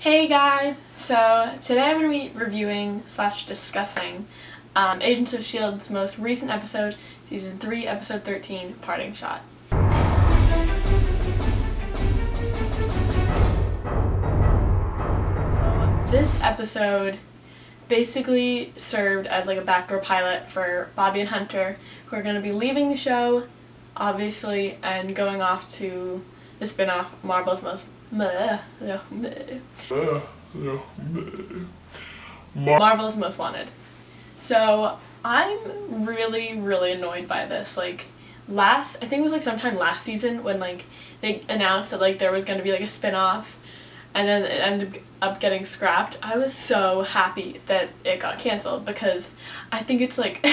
Hey guys! So today I'm going to be reviewing / discussing Agents of S.H.I.E.L.D's most recent episode, Season 3, Episode 13, Parting Shot. This episode basically served as like a backdoor pilot for Bobby and Hunter, who are going to be leaving the show, obviously, and going off to the spin-off Marvel's Most Marvel's Most Wanted. So I'm really annoyed by this. Like I think it was like sometime last season when like they announced that like there was going to be like a spin-off and then it ended up getting scrapped. I was so happy that it got canceled because I think it's like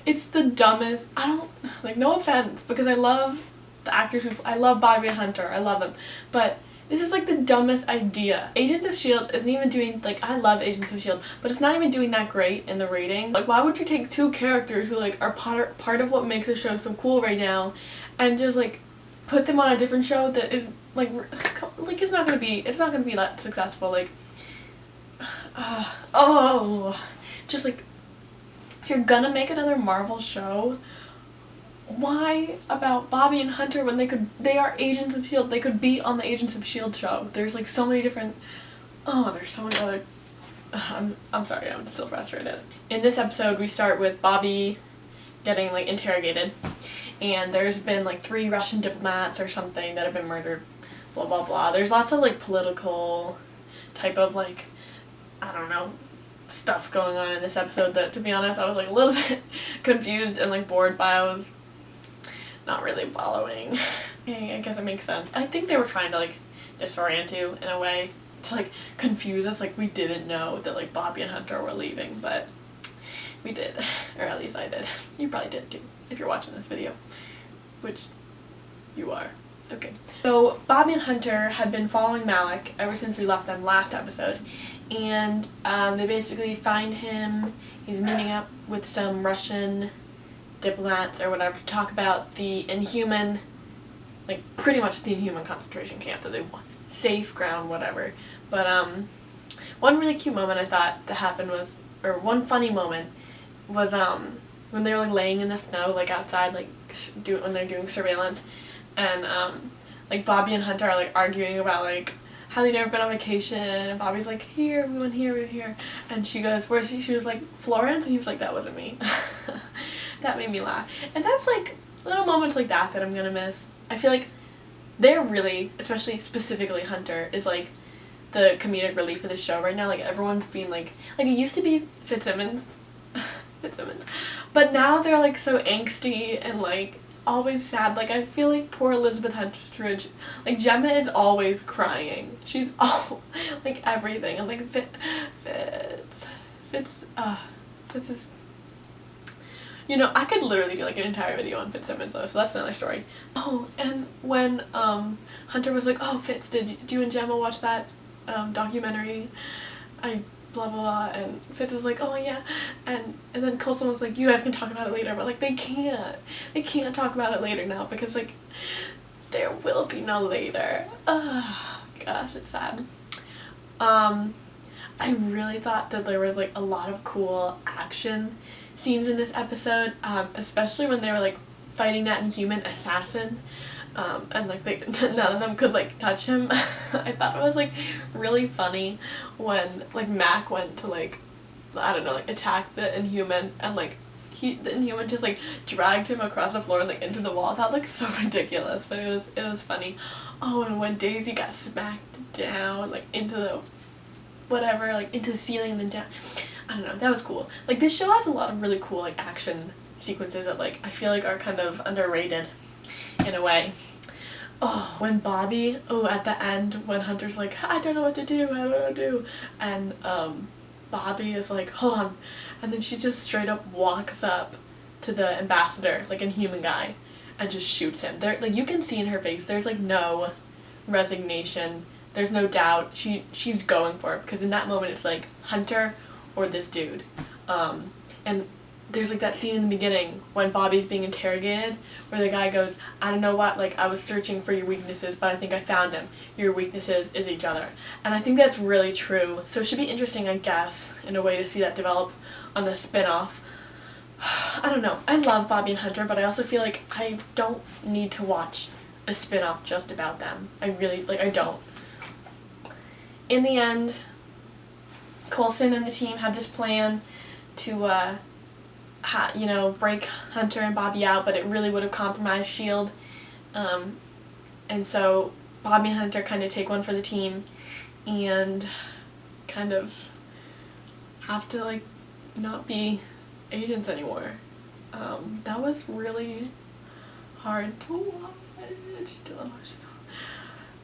it's the dumbest. I don't like, no offense, because I love the actors I love Bobby and Hunter. I love them. But this is like the dumbest idea. Agents of S.H.I.E.L.D. isn't even doing, like, I love Agents of S.H.I.E.L.D., but it's not even doing that great in the rating. Like, why would you take two characters who, like, are part of what makes the show so cool right now and just, like, put them on a different show that is, like it's not gonna be that successful. Like, just, like, if you're gonna make another Marvel show, why about Bobby and Hunter when they are Agents of S.H.I.E.L.D. They could be on the Agents of S.H.I.E.L.D. show. There's like so many different, there's so many other, I'm sorry, I'm still frustrated. In this episode we start with Bobby getting like interrogated, and there's been like 3 Russian diplomats or something that have been murdered, blah blah blah. There's lots of like political type of like, I don't know, stuff going on in this episode that, to be honest, I was like a little bit confused and like bored by. I was not really following. Okay, I guess it makes sense. I think they were trying to like disorient you in a way, to like confuse us, like we didn't know that like Bobby and Hunter were leaving, but we did, or at least I did. You probably did too, if you're watching this video, which you are. Okay. So Bobby and Hunter had been following Malik ever since we left them last episode, and they basically find him. He's meeting up with some Russian diplomats or whatever to talk about the Inhuman, like pretty much the Inhuman concentration camp that they want. Safe ground, whatever. But one really cute moment I thought that happened was, or one funny moment was when they were like laying in the snow, like outside, like when they're doing surveillance, and like Bobby and Hunter are like arguing about like how they've never been on vacation, and Bobby's like, we went here, and she goes, where's she was like, Florence, and he was like, that wasn't me. That made me laugh. And that's like little moments like that I'm gonna miss. I feel like they're really, especially specifically Hunter, is like the comedic relief of the show right now. Like everyone's being like it used to be Fitzsimmons, but now they're like so angsty and like always sad. Like I feel like poor Elizabeth Henstridge, like Gemma is always crying. She's all like everything, and like Fitz is, you know, I could literally do like an entire video on Fitzsimmons though, so that's another story. Oh, and when Hunter was like, oh Fitz, did you and Gemma watch that documentary? Blah blah blah, and Fitz was like, oh yeah, and then Coulson was like, you guys can talk about it later, but like they can't talk about it later now because like there will be no later. Gosh, it's sad. I really thought that there was like a lot of cool action scenes in this episode, especially when they were like fighting that Inhuman assassin, and like none of them could like touch him. I thought it was like really funny when like Mac went to like, I don't know, like attack the Inhuman, and like the Inhuman just like dragged him across the floor and like into the wall. That looked so ridiculous, but it was funny. Oh, and when Daisy got smacked down like into the whatever, like into the ceiling and then down, I don't know, that was cool. Like this show has a lot of really cool like action sequences that like I feel like are kind of underrated in a way. Oh, when Bobby, at the end when Hunter's like, I don't know what to do, and Bobby is like, hold on, and then she just straight up walks up to the ambassador, like Inhuman guy, and just shoots him. There, like you can see in her face, there's like no resignation, there's no doubt. She's going for it, because in that moment it's like Hunter or this dude, and there's like that scene in the beginning when Bobby's being interrogated where the guy goes, I don't know what, like I was searching for your weaknesses, but I think I found them. Your weaknesses is each other. And I think that's really true. So it should be interesting, I guess, in a way to see that develop on the spin-off. I don't know. I love Bobby and Hunter, but I also feel like I don't need to watch a spin-off just about them. I really, like, I don't. In the end, Coulson and the team have this plan to, break Hunter and Bobby out, but it really would have compromised S.H.I.E.L.D. And so Bobby and Hunter kind of take one for the team and kind of have to, like, not be agents anymore. That was really hard to watch. Still emotional.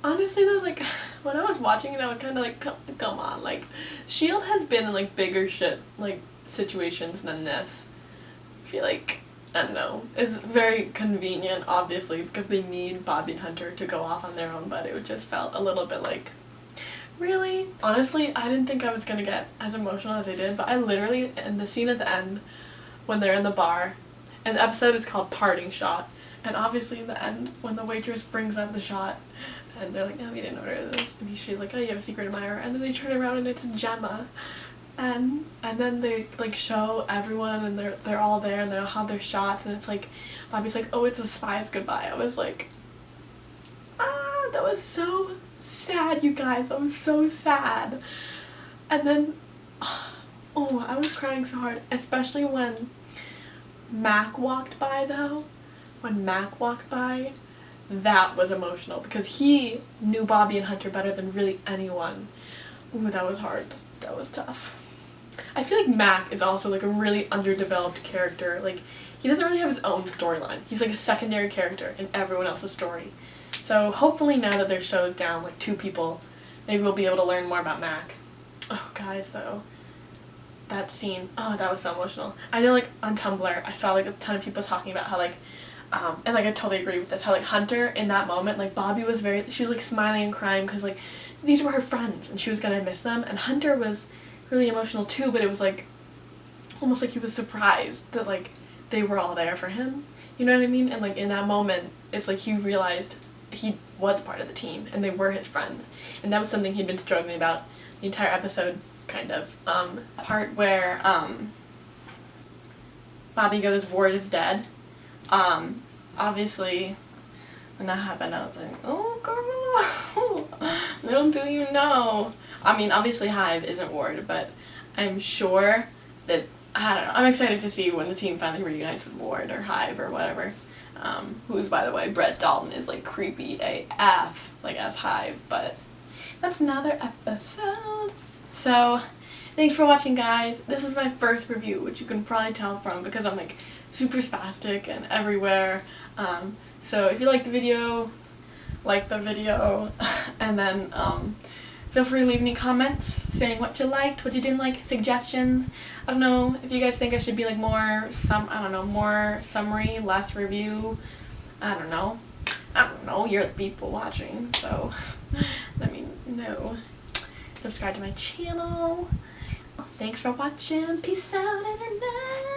Honestly though, like, when I was watching it, I was kind of like, come on, like, S.H.I.E.L.D. has been in, like, bigger shit, like, situations than this. I feel like, I don't know, it's very convenient, obviously, because they need Bobby and Hunter to go off on their own, but it just felt a little bit like, really? Honestly, I didn't think I was gonna get as emotional as I did, but I literally, in the scene at the end, when they're in the bar, and the episode is called Parting Shot, and obviously in the end, when the waitress brings up the shot, and they're like, no, we didn't order this, and she's like, oh, you have a secret admirer, and then they turn around and it's Gemma, and then they, like, show everyone, and they're all there, and they all have their shots, and it's like, Bobby's like, oh, it's a spy's goodbye. I was like, that was so sad, you guys, that was so sad. And then, oh, I was crying so hard, especially when Mac walked by, though. When Mac walked by, that was emotional, because he knew Bobby and Hunter better than really anyone. Ooh, that was hard. That was tough. I feel like Mac is also, like, a really underdeveloped character. Like, he doesn't really have his own storyline. He's, like, a secondary character in everyone else's story. So hopefully now that their show is down, like, 2 people, maybe we'll be able to learn more about Mac. Oh, guys, though. That scene, oh, that was so emotional. I know, like, on Tumblr, I saw, like, a ton of people talking about how, like, and, like, I totally agree with this, how, like, Hunter, in that moment, like, Bobby was she was, like, smiling and crying because, like, these were her friends, and she was gonna miss them, and Hunter was really emotional, too, but it was, like, almost like he was surprised that, like, they were all there for him, you know what I mean? And, like, in that moment, it's like he realized he was part of the team, and they were his friends, and that was something he'd been struggling about the entire episode, kind of. Part where, Bobby goes, Ward is dead. Obviously, when that happened, I was like, oh, girl, little do you know. I mean, obviously Hive isn't Ward, but I'm sure that, I don't know, I'm excited to see when the team finally reunites with Ward or Hive or whatever. Who's, by the way, Brett Dalton is, like, creepy AF, like, as Hive, but that's another episode. So, thanks for watching, guys. This is my first review, which you can probably tell from because I'm, like, super spastic and everywhere. So if you like the video, and then feel free to leave me comments saying what you liked, what you didn't like, suggestions. I don't know if you guys think I should be, like, more summary, less review. I don't know, you're the people watching, so let me know. Subscribe to my channel. Thanks for watching. Peace out, internet.